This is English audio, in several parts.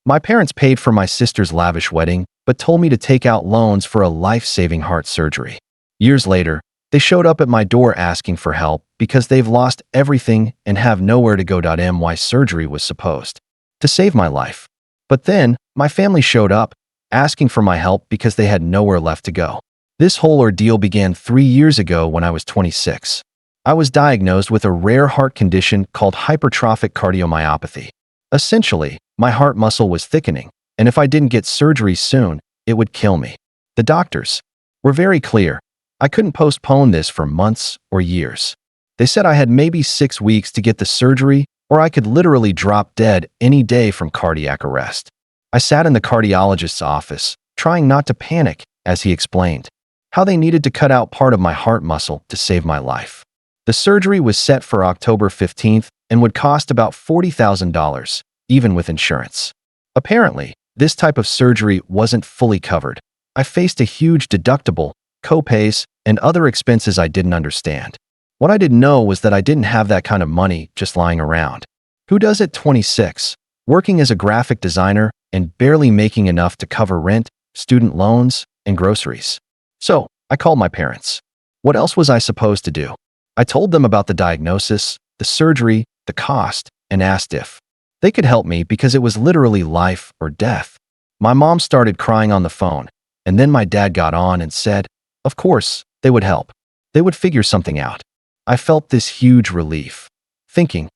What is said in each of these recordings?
My parents paid for my sister's lavish wedding, but told me to take out loans for a life-saving heart surgery. Years later, they showed up at my door asking for help because they've lost everything and have nowhere to go. My surgery was supposed to save my life. But then, my family showed up, asking for my help because they had nowhere left to go. This whole ordeal began 3 years ago when I was 26. I was diagnosed with a rare heart condition called hypertrophic cardiomyopathy. Essentially, my heart muscle was thickening, and if I didn't get surgery soon, it would kill me. The doctors were very clear. I couldn't postpone this for months or years. They said I had maybe 6 weeks to get the surgery, or I could literally drop dead any day from cardiac arrest. I sat in the cardiologist's office, trying not to panic, as he explained how they needed to cut out part of my heart muscle to save my life. The surgery was set for October 15th and would cost about $40,000, even with insurance. Apparently, this type of surgery wasn't fully covered. I faced a huge deductible, co-pays, and other expenses I didn't understand. What I didn't know was that I didn't have that kind of money just lying around. Who does at 26, working as a graphic designer and barely making enough to cover rent, student loans, and groceries? So, I called my parents. What else was I supposed to do? I told them about the diagnosis, the surgery, the cost, and asked if they could help me because it was literally life or death. My mom started crying on the phone, and then my dad got on and said, of course, they would help. They would figure something out. I felt this huge relief, thinking,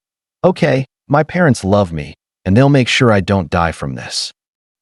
okay, my parents love me, and they'll make sure I don't die from this.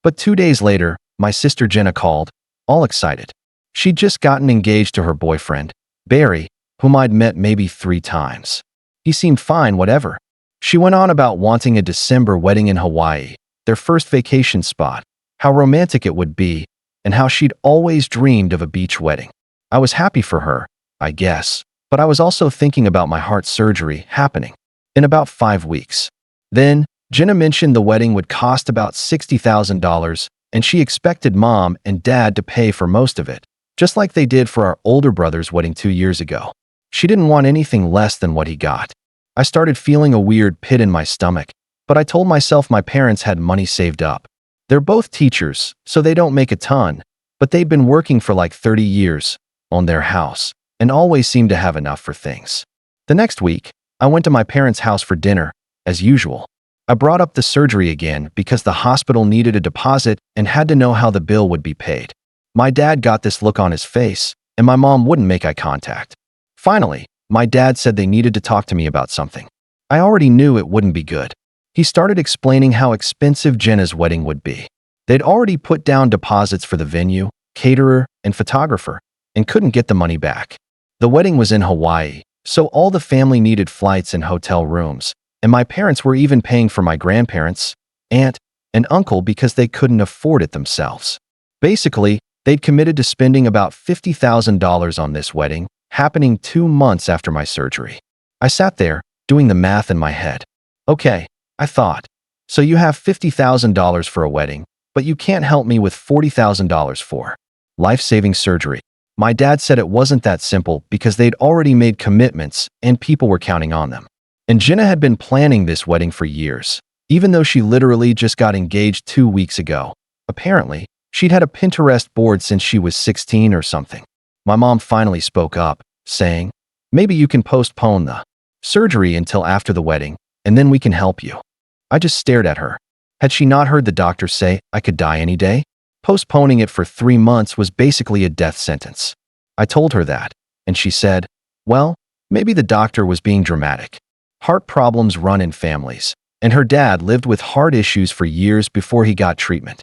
But 2 days later, my sister Jenna called, all excited. She'd just gotten engaged to her boyfriend, Barry, whom I'd met maybe 3 times. He seemed fine, whatever. She went on about wanting a December wedding in Hawaii, their first vacation spot, how romantic it would be, and how she'd always dreamed of a beach wedding. I was happy for her, I guess, but I was also thinking about my heart surgery happening in about 5 weeks. Then, Jenna mentioned the wedding would cost about $60,000, and she expected mom and dad to pay for most of it, just like they did for our older brother's wedding 2 years ago. She didn't want anything less than what he got. I started feeling a weird pit in my stomach, but I told myself my parents had money saved up. They're both teachers, so they don't make a ton, but they'd been working for like 30 years, on their house, and always seemed to have enough for things. The next week, I went to my parents' house for dinner, as usual. I brought up the surgery again because the hospital needed a deposit and had to know how the bill would be paid. My dad got this look on his face, and my mom wouldn't make eye contact. Finally, my dad said they needed to talk to me about something. I already knew it wouldn't be good. He started explaining how expensive Jenna's wedding would be. They'd already put down deposits for the venue, caterer, and photographer, and couldn't get the money back. The wedding was in Hawaii, so all the family needed flights and hotel rooms, and my parents were even paying for my grandparents, aunt, and uncle because they couldn't afford it themselves. Basically, they'd committed to spending about $50,000 on this wedding, happening 2 months after my surgery. I sat there, doing the math in my head. Okay, I thought, so you have $50,000 for a wedding, but you can't help me with $40,000 for life-saving surgery. My dad said it wasn't that simple because they'd already made commitments and people were counting on them. And Jenna had been planning this wedding for years, even though she literally just got engaged 2 weeks ago. Apparently, she'd had a Pinterest board since she was 16 or something. My mom finally spoke up, saying, maybe you can postpone the surgery until after the wedding, and then we can help you. I just stared at her. Had she not heard the doctor say I could die any day? Postponing it for 3 months was basically a death sentence. I told her that, and she said, well, maybe the doctor was being dramatic. Heart problems run in families, and her dad lived with heart issues for years before he got treatment.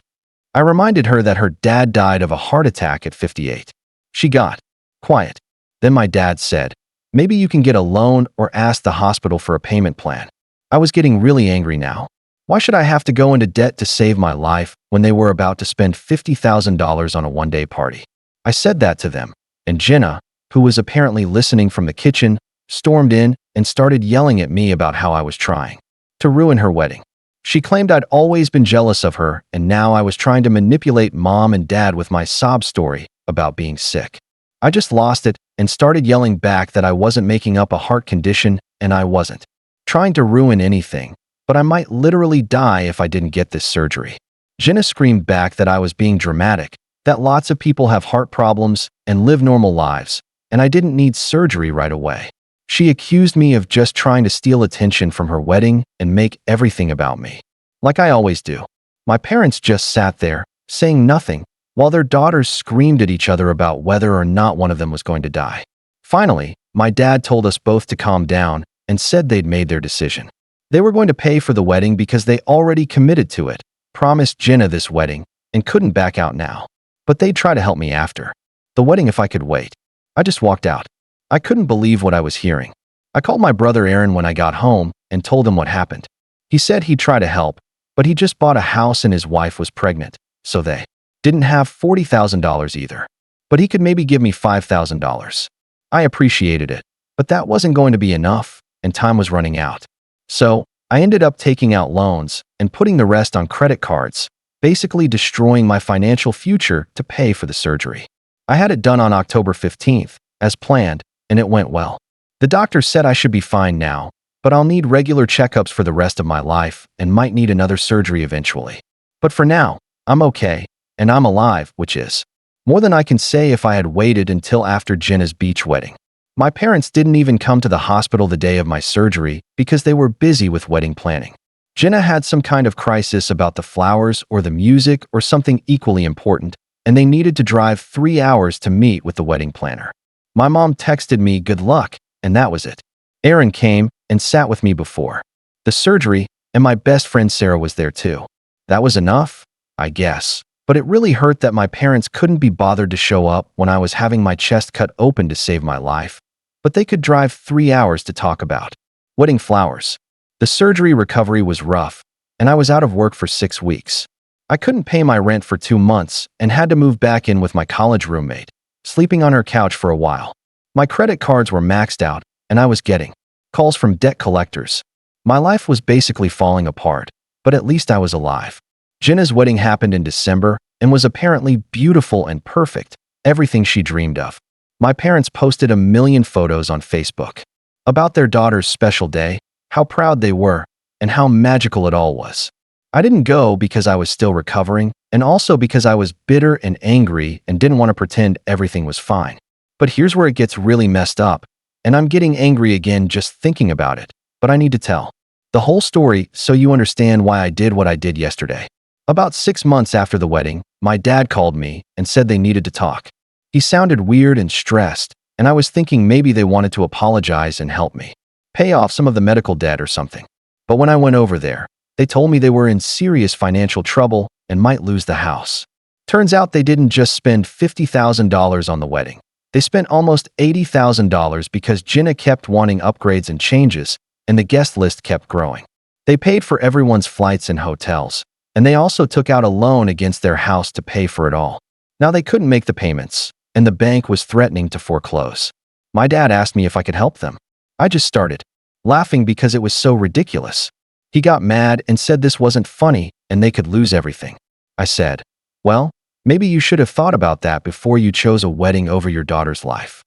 I reminded her that her dad died of a heart attack at 58. She got quiet. Then my dad said, maybe you can get a loan or ask the hospital for a payment plan. I was getting really angry now. Why should I have to go into debt to save my life when they were about to spend $50,000 on a one-day party? I said that to them, and Jenna, who was apparently listening from the kitchen, stormed in and started yelling at me about how I was trying to ruin her wedding. She claimed I'd always been jealous of her, and now I was trying to manipulate mom and dad with my sob story about being sick. I just lost it and started yelling back that I wasn't making up a heart condition, and I wasn't trying to ruin anything, but I might literally die if I didn't get this surgery. Jenna screamed back that I was being dramatic, that lots of people have heart problems and live normal lives, and I didn't need surgery right away. She accused me of just trying to steal attention from her wedding and make everything about me. Like I always do. My parents just sat there, saying nothing, while their daughters screamed at each other about whether or not one of them was going to die. Finally, my dad told us both to calm down and said they'd made their decision. They were going to pay for the wedding because they already committed to it, promised Jenna this wedding, and couldn't back out now. But they'd try to help me after the wedding if I could wait. I just walked out. I couldn't believe what I was hearing. I called my brother Aaron when I got home and told him what happened. He said he'd try to help, but he just bought a house and his wife was pregnant, so they didn't have $40,000 either. But he could maybe give me $5,000. I appreciated it, but that wasn't going to be enough, and time was running out. So, I ended up taking out loans and putting the rest on credit cards, basically destroying my financial future to pay for the surgery. I had it done on October 15th, as planned, and it went well. The doctor said I should be fine now, but I'll need regular checkups for the rest of my life and might need another surgery eventually. But for now, I'm okay, and I'm alive, which is more than I can say if I had waited until after Jenna's beach wedding. My parents didn't even come to the hospital the day of my surgery because they were busy with wedding planning. Jenna had some kind of crisis about the flowers or the music or something equally important, and they needed to drive 3 hours to meet with the wedding planner. My mom texted me good luck, and that was it. Aaron came and sat with me before the surgery, and my best friend Sarah was there too. That was enough, I guess. But it really hurt that my parents couldn't be bothered to show up when I was having my chest cut open to save my life. But they could drive 3 hours to talk about wedding flowers. The surgery recovery was rough, and I was out of work for 6 weeks. I couldn't pay my rent for 2 months and had to move back in with my college roommate, sleeping on her couch for a while. My credit cards were maxed out, and I was getting calls from debt collectors. My life was basically falling apart, but at least I was alive. Jenna's wedding happened in December and was apparently beautiful and perfect, everything she dreamed of. My parents posted 1 million photos on Facebook about their daughter's special day, how proud they were, and how magical it all was. I didn't go because I was still recovering, and also because I was bitter and angry and didn't want to pretend everything was fine. But here's where it gets really messed up, and I'm getting angry again just thinking about it, but I need to tell the whole story so you understand why I did what I did yesterday. About 6 months after the wedding, my dad called me and said they needed to talk. He sounded weird and stressed, and I was thinking maybe they wanted to apologize and help me pay off some of the medical debt or something. But when I went over there, they told me they were in serious financial trouble and might lose the house. Turns out they didn't just spend $50,000 on the wedding. They spent almost $80,000 because Jenna kept wanting upgrades and changes, and the guest list kept growing. They paid for everyone's flights and hotels, and they also took out a loan against their house to pay for it all. Now they couldn't make the payments, and the bank was threatening to foreclose. My dad asked me if I could help them. I just started laughing because it was so ridiculous. He got mad and said this wasn't funny and they could lose everything. I said, well, maybe you should have thought about that before you chose a wedding over your daughter's life.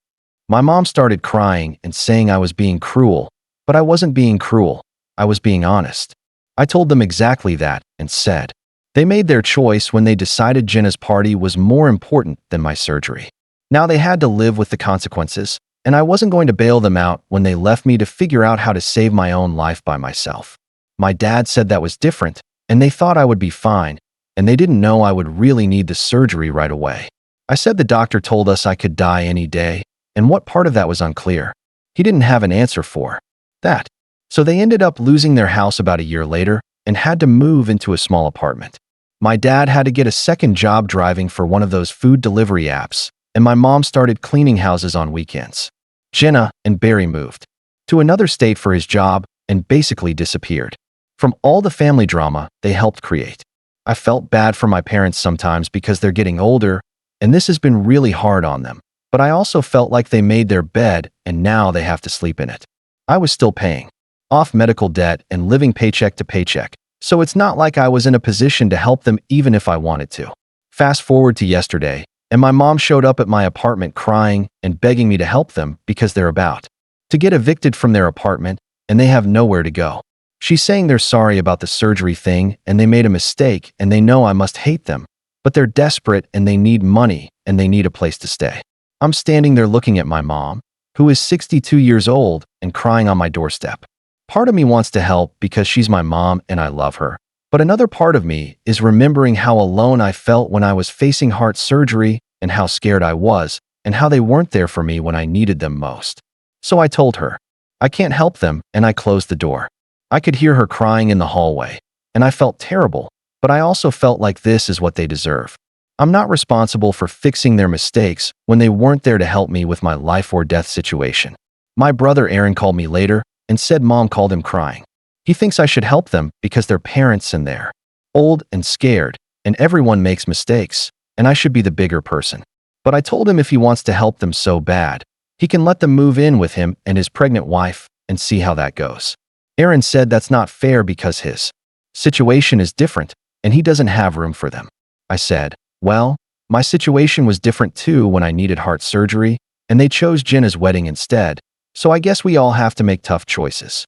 My mom started crying and saying I was being cruel, but I wasn't being cruel. I was being honest. I told them exactly that and said they made their choice when they decided Jenna's party was more important than my surgery. Now they had to live with the consequences, and I wasn't going to bail them out when they left me to figure out how to save my own life by myself. My dad said that was different, and they thought I would be fine, and they didn't know I would really need the surgery right away. I said the doctor told us I could die any day, and what part of that was unclear. He didn't have an answer for that. So they ended up losing their house about a year later and had to move into a small apartment. My dad had to get a second job driving for one of those food delivery apps, and my mom started cleaning houses on weekends. Jenna and Barry moved to another state for his job and basically disappeared from all the family drama they helped create. I felt bad for my parents sometimes because they're getting older, and this has been really hard on them, but I also felt like they made their bed and now they have to sleep in it. I was still paying off medical debt and living paycheck to paycheck, so it's not like I was in a position to help them even if I wanted to. Fast forward to yesterday, and my mom showed up at my apartment crying and begging me to help them because they're about to get evicted from their apartment and they have nowhere to go. She's saying they're sorry about the surgery thing and they made a mistake and they know I must hate them, but they're desperate and they need money and they need a place to stay. I'm standing there looking at my mom, who is 62 years old and crying on my doorstep. Part of me wants to help because she's my mom and I love her. But another part of me is remembering how alone I felt when I was facing heart surgery and how scared I was and how they weren't there for me when I needed them most. So I told her, I can't help them, and I closed the door. I could hear her crying in the hallway, and I felt terrible, but I also felt like this is what they deserve. I'm not responsible for fixing their mistakes when they weren't there to help me with my life or death situation. My brother Aaron called me later and said Mom called him crying. He thinks I should help them because they're parents and they're old and scared, and everyone makes mistakes, and I should be the bigger person. But I told him if he wants to help them so bad, he can let them move in with him and his pregnant wife and see how that goes. Aaron said that's not fair because his situation is different and he doesn't have room for them. I said, well, my situation was different too when I needed heart surgery, and they chose Jenna's wedding instead, so I guess we all have to make tough choices.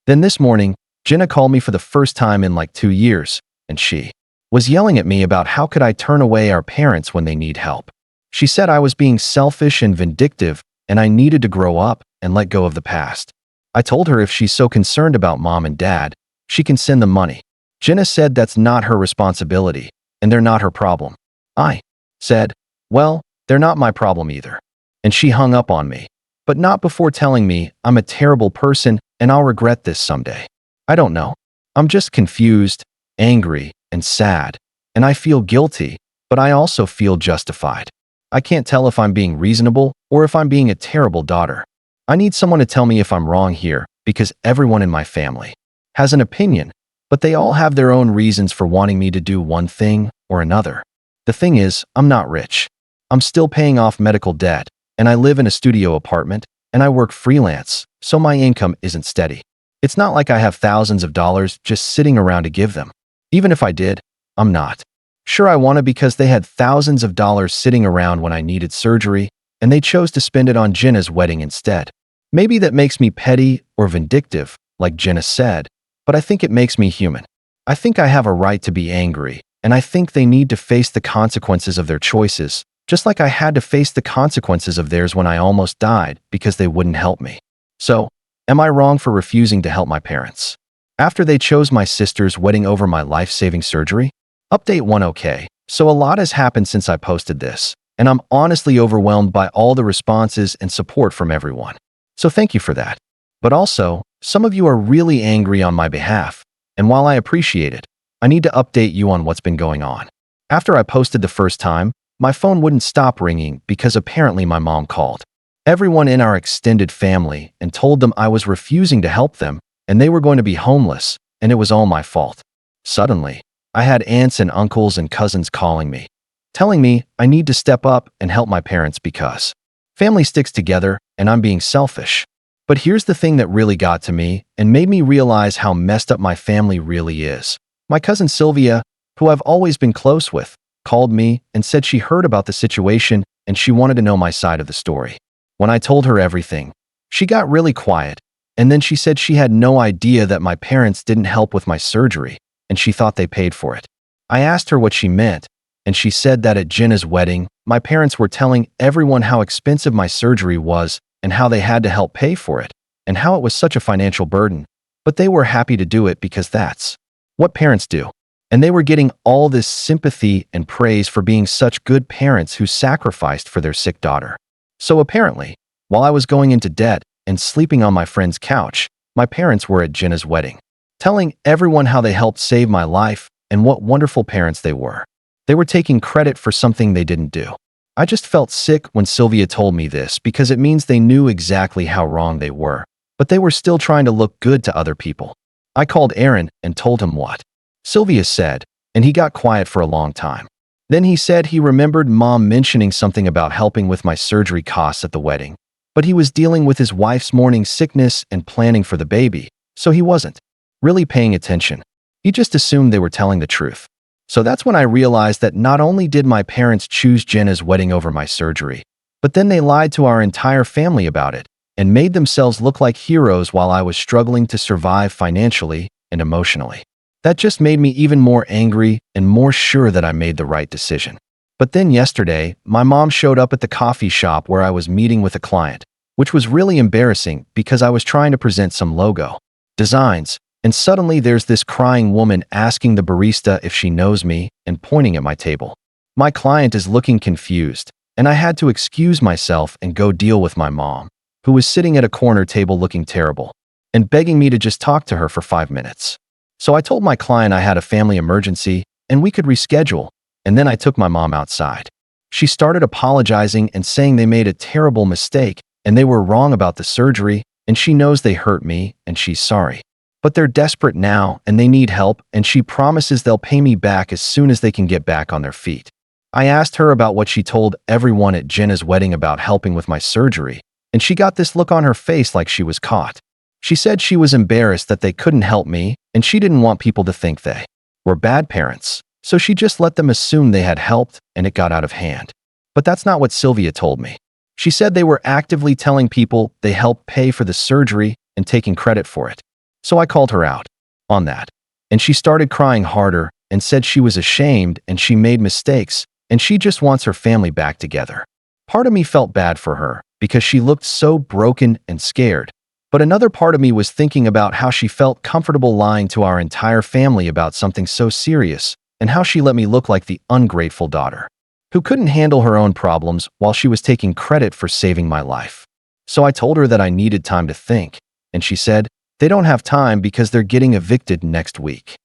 Then this morning, Jenna called me for the first time in like 2 years, and she was yelling at me about how could I turn away our parents when they need help. She said I was being selfish and vindictive, and I needed to grow up and let go of the past. I told her if she's so concerned about Mom and Dad, she can send them money. Jenna said that's not her responsibility, and they're not her problem. I said, well, they're not my problem either. And she hung up on me, but not before telling me I'm a terrible person and I'll regret this someday. I don't know. I'm just confused, angry, and sad, and I feel guilty, but I also feel justified. I can't tell if I'm being reasonable or if I'm being a terrible daughter. I need someone to tell me if I'm wrong here because everyone in my family has an opinion, but they all have their own reasons for wanting me to do one thing or another. The thing is, I'm not rich. I'm still paying off medical debt, and I live in a studio apartment, and I work freelance, so my income isn't steady. It's not like I have thousands of dollars just sitting around to give them. Even if I did, I'm not. Sure, I want to because they had thousands of dollars sitting around when I needed surgery, and they chose to spend it on Jenna's wedding instead. Maybe that makes me petty or vindictive, like Jenna said, but I think it makes me human. I think I have a right to be angry, and I think they need to face the consequences of their choices, just like I had to face the consequences of theirs when I almost died because they wouldn't help me. So, am I wrong for refusing to help my parents? After they chose my sister's wedding over my life-saving surgery? Update 1. Okay, so a lot has happened since I posted this, and I'm honestly overwhelmed by all the responses and support from everyone. So thank you for that. But also, some of you are really angry on my behalf, and while I appreciate it, I need to update you on what's been going on. After I posted the first time, my phone wouldn't stop ringing because apparently my mom called everyone in our extended family and told them I was refusing to help them and they were going to be homeless, and it was all my fault. Suddenly, I had aunts and uncles and cousins calling me, telling me I need to step up and help my parents because family sticks together and I'm being selfish. But here's the thing that really got to me and made me realize how messed up my family really is. My cousin Sylvia, who I've always been close with, called me and said she heard about the situation and she wanted to know my side of the story. When I told her everything, she got really quiet, and then she said she had no idea that my parents didn't help with my surgery and she thought they paid for it. I asked her what she meant, and she said that at Jenna's wedding, my parents were telling everyone how expensive my surgery was and how they had to help pay for it and how it was such a financial burden, but they were happy to do it because that's what parents do. And they were getting all this sympathy and praise for being such good parents who sacrificed for their sick daughter. So apparently, while I was going into debt and sleeping on my friend's couch, my parents were at Jenna's wedding, telling everyone how they helped save my life and what wonderful parents they were. They were taking credit for something they didn't do. I just felt sick when Sylvia told me this because it means they knew exactly how wrong they were, but they were still trying to look good to other people. I called Aaron and told him what Sylvia said, and he got quiet for a long time. Then he said he remembered Mom mentioning something about helping with my surgery costs at the wedding, but he was dealing with his wife's morning sickness and planning for the baby, so he wasn't really paying attention. He just assumed they were telling the truth. So that's when I realized that not only did my parents choose Jenna's wedding over my surgery, but then they lied to our entire family about it and made themselves look like heroes while I was struggling to survive financially and emotionally. That just made me even more angry and more sure that I made the right decision. But then yesterday, my mom showed up at the coffee shop where I was meeting with a client, which was really embarrassing because I was trying to present some logo designs, and suddenly there's this crying woman asking the barista if she knows me and pointing at my table. My client is looking confused, and I had to excuse myself and go deal with my mom, who was sitting at a corner table looking terrible, and begging me to just talk to her for 5 minutes. So I told my client I had a family emergency and we could reschedule, and then I took my mom outside. She started apologizing and saying they made a terrible mistake and they were wrong about the surgery, and she knows they hurt me and she's sorry. But they're desperate now and they need help, and she promises they'll pay me back as soon as they can get back on their feet. I asked her about what she told everyone at Jenna's wedding about helping with my surgery, and she got this look on her face like she was caught. She said she was embarrassed that they couldn't help me, and she didn't want people to think they were bad parents, so she just let them assume they had helped, and it got out of hand. But that's not what Sylvia told me. She said they were actively telling people they helped pay for the surgery and taking credit for it. So I called her out on that, and she started crying harder and said she was ashamed and she made mistakes and she just wants her family back together. Part of me felt bad for her because she looked so broken and scared, but another part of me was thinking about how she felt comfortable lying to our entire family about something so serious and how she let me look like the ungrateful daughter who couldn't handle her own problems while she was taking credit for saving my life. So I told her that I needed time to think, and she said, they don't have time because they're getting evicted next week.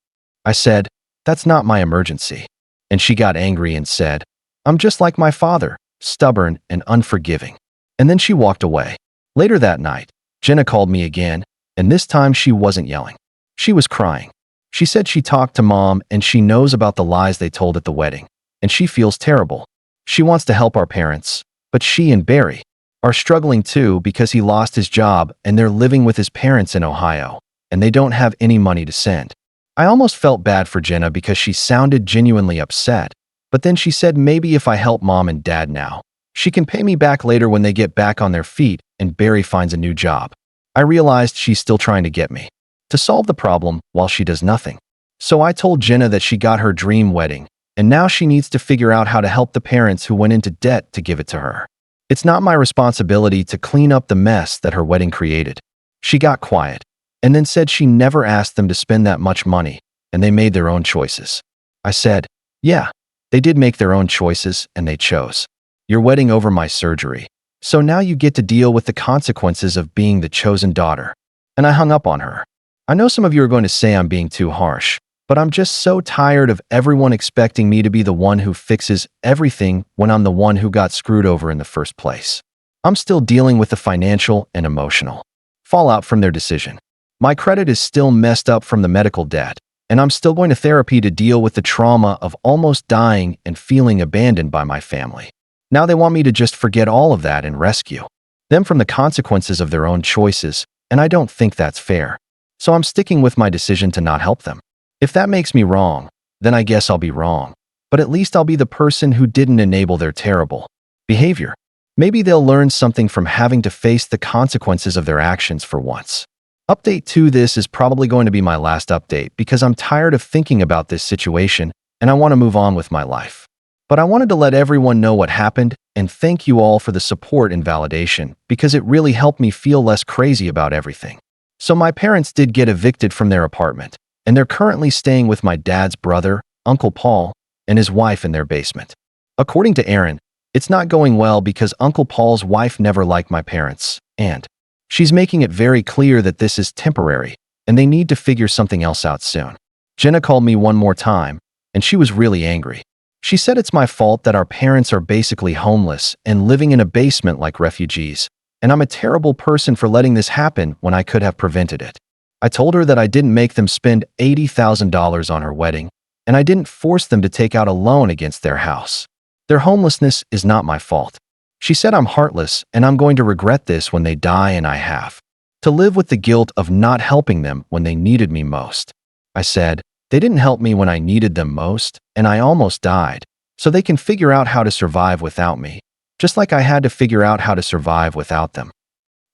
I said, that's not my emergency. And she got angry and said, I'm just like my father, stubborn and unforgiving. And then she walked away. Later that night, Jenna called me again, and this time she wasn't yelling. She was crying. She said she talked to Mom and she knows about the lies they told at the wedding, and she feels terrible. She wants to help our parents, but she and Barry are struggling too because he lost his job and they're living with his parents in Ohio, and they don't have any money to send. I almost felt bad for Jenna because she sounded genuinely upset, but then she said maybe if I help Mom and Dad now, she can pay me back later when they get back on their feet and Barry finds a new job. I realized she's still trying to get me to solve the problem while she does nothing. So I told Jenna that she got her dream wedding, and now she needs to figure out how to help the parents who went into debt to give it to her. It's not my responsibility to clean up the mess that her wedding created. She got quiet and then said she never asked them to spend that much money and they made their own choices. I said, yeah, they did make their own choices and they chose your wedding over my surgery. So now you get to deal with the consequences of being the chosen daughter. And I hung up on her. I know some of you are going to say I'm being too harsh, but I'm just so tired of everyone expecting me to be the one who fixes everything when I'm the one who got screwed over in the first place. I'm still dealing with the financial and emotional fallout from their decision. My credit is still messed up from the medical debt, and I'm still going to therapy to deal with the trauma of almost dying and feeling abandoned by my family. Now they want me to just forget all of that and rescue them from the consequences of their own choices, and I don't think that's fair. So I'm sticking with my decision to not help them. If that makes me wrong, then I guess I'll be wrong. But at least I'll be the person who didn't enable their terrible behavior. Maybe they'll learn something from having to face the consequences of their actions for once. Update 2: this is probably going to be my last update because I'm tired of thinking about this situation and I want to move on with my life. But I wanted to let everyone know what happened and thank you all for the support and validation because it really helped me feel less crazy about everything. So my parents did get evicted from their apartment, and they're currently staying with my dad's brother, Uncle Paul, and his wife in their basement. According to Aaron, it's not going well because Uncle Paul's wife never liked my parents, and she's making it very clear that this is temporary, and they need to figure something else out soon. Jenna called me one more time, and she was really angry. She said it's my fault that our parents are basically homeless and living in a basement like refugees, and I'm a terrible person for letting this happen when I could have prevented it. I told her that I didn't make them spend $80,000 on her wedding, and I didn't force them to take out a loan against their house. Their homelessness is not my fault. She said I'm heartless and I'm going to regret this when they die, and I have to live with the guilt of not helping them when they needed me most. I said, they didn't help me when I needed them most, and I almost died, so they can figure out how to survive without me, just like I had to figure out how to survive without them.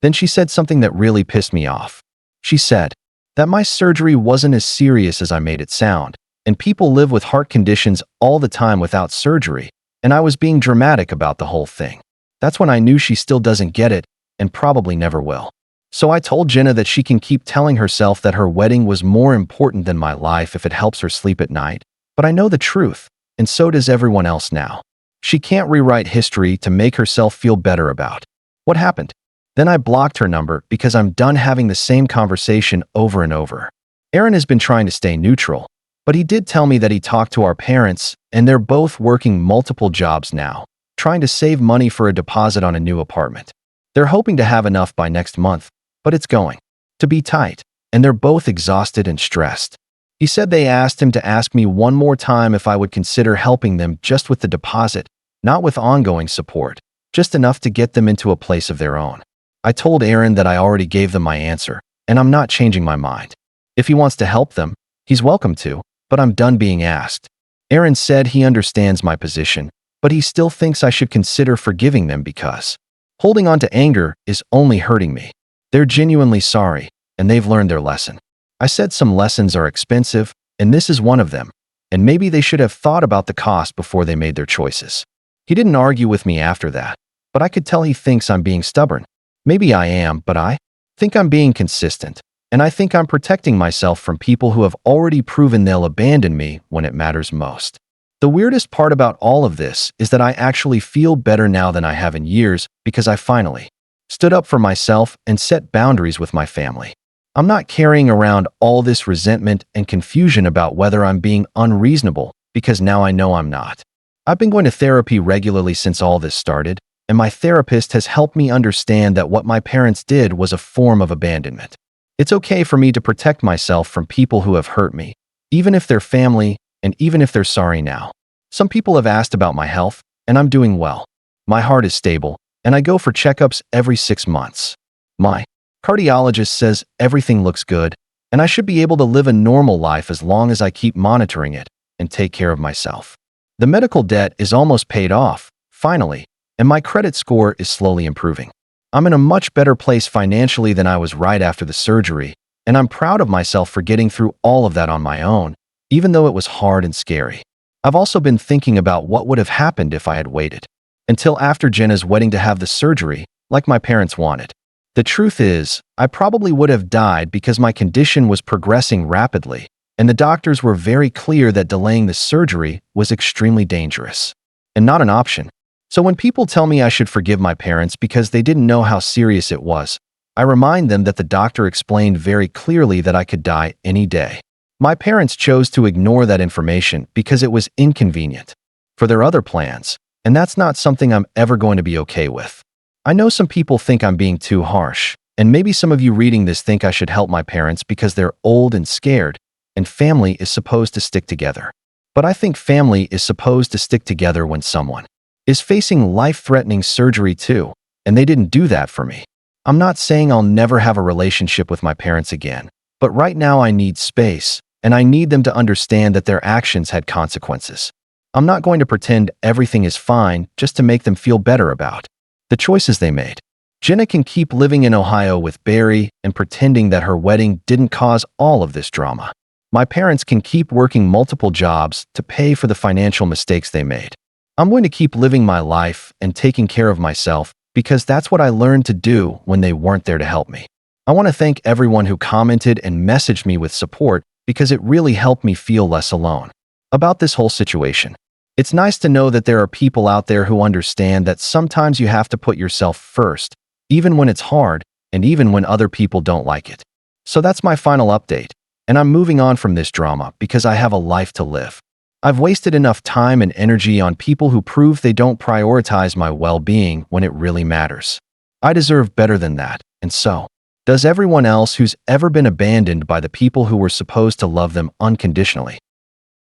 Then she said something that really pissed me off. She said, that my surgery wasn't as serious as I made it sound, and people live with heart conditions all the time without surgery, and I was being dramatic about the whole thing. That's when I knew she still doesn't get it, and probably never will. So I told Jenna that she can keep telling herself that her wedding was more important than my life if it helps her sleep at night, but I know the truth, and so does everyone else now. She can't rewrite history to make herself feel better about what happened. Then I blocked her number because I'm done having the same conversation over and over. Aaron has been trying to stay neutral, but he did tell me that he talked to our parents, and they're both working multiple jobs now, trying to save money for a deposit on a new apartment. They're hoping to have enough by next month, but it's going to be tight, and they're both exhausted and stressed. He said they asked him to ask me one more time if I would consider helping them just with the deposit, not with ongoing support, just enough to get them into a place of their own. I told Aaron that I already gave them my answer, and I'm not changing my mind. If he wants to help them, he's welcome to, but I'm done being asked. Aaron said he understands my position, but he still thinks I should consider forgiving them because holding on to anger is only hurting me. They're genuinely sorry, and they've learned their lesson. I said some lessons are expensive, and this is one of them, and maybe they should have thought about the cost before they made their choices. He didn't argue with me after that, but I could tell he thinks I'm being stubborn. Maybe I am, but I think I'm being consistent, and I think I'm protecting myself from people who have already proven they'll abandon me when it matters most. The weirdest part about all of this is that I actually feel better now than I have in years because I finally stood up for myself and set boundaries with my family. I'm not carrying around all this resentment and confusion about whether I'm being unreasonable because now I know I'm not. I've been going to therapy regularly since all this started, and my therapist has helped me understand that what my parents did was a form of abandonment. It's okay for me to protect myself from people who have hurt me, even if they're family and even if they're sorry now. Some people have asked about my health, and I'm doing well. My heart is stable, and I go for checkups every 6 months. My cardiologist says everything looks good, and I should be able to live a normal life as long as I keep monitoring it and take care of myself. The medical debt is almost paid off, finally, and my credit score is slowly improving. I'm in a much better place financially than I was right after the surgery, and I'm proud of myself for getting through all of that on my own, even though it was hard and scary. I've also been thinking about what would have happened if I had waited until after Jenna's wedding to have the surgery, like my parents wanted. The truth is, I probably would have died because my condition was progressing rapidly, and the doctors were very clear that delaying the surgery was extremely dangerous and not an option. So when people tell me I should forgive my parents because they didn't know how serious it was, I remind them that the doctor explained very clearly that I could die any day. My parents chose to ignore that information because it was inconvenient for their other plans, and that's not something I'm ever going to be okay with. I know some people think I'm being too harsh, and maybe some of you reading this think I should help my parents because they're old and scared, and family is supposed to stick together. But I think family is supposed to stick together when someone is facing life-threatening surgery too, and they didn't do that for me. I'm not saying I'll never have a relationship with my parents again, but right now I need space, and I need them to understand that their actions had consequences. I'm not going to pretend everything is fine just to make them feel better about the choices they made. Jenna can keep living in Ohio with Barry and pretending that her wedding didn't cause all of this drama. My parents can keep working multiple jobs to pay for the financial mistakes they made. I'm going to keep living my life and taking care of myself because that's what I learned to do when they weren't there to help me. I want to thank everyone who commented and messaged me with support because it really helped me feel less alone about this whole situation. It's nice to know that there are people out there who understand that sometimes you have to put yourself first, even when it's hard and even when other people don't like it. So that's my final update, and I'm moving on from this drama because I have a life to live. I've wasted enough time and energy on people who prove they don't prioritize my well-being when it really matters. I deserve better than that, and so does everyone else who's ever been abandoned by the people who were supposed to love them unconditionally.